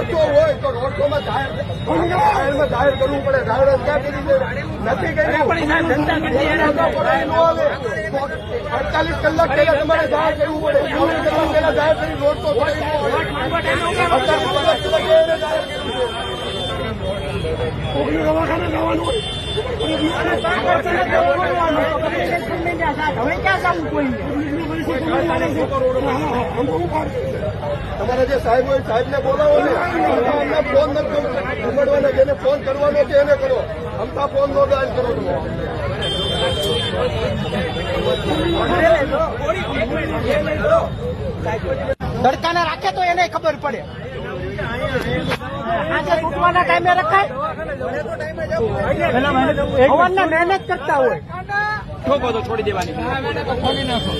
Road show હોય તો road show માં જાહેર કરવું પડે. જાહેર ક્યાં કરી નથી કર્યું. 48 કલાક પહેલા તમારે જાહેર કરવું પડે. 24 કલાક પહેલા જાહેર કરી રોડ શો દવાખાને જવાનું હોય. તમારા જે સાહેબ હોય સાહેબને બોલાવો ને. અમને ફોન નથી ઉમડવાના. જેને ફોન કરવાનો છે એને કરો. અમતા ફોન નો ડાયલ કરો. ધડકાને રાખે તો એને ખબર પડે. આજે તૂટવાના ટાઈમે રખાય. હવાના મહેનત કરતા હોય ઠોકો તો છોડી દેવાની. ખોલી નાખો.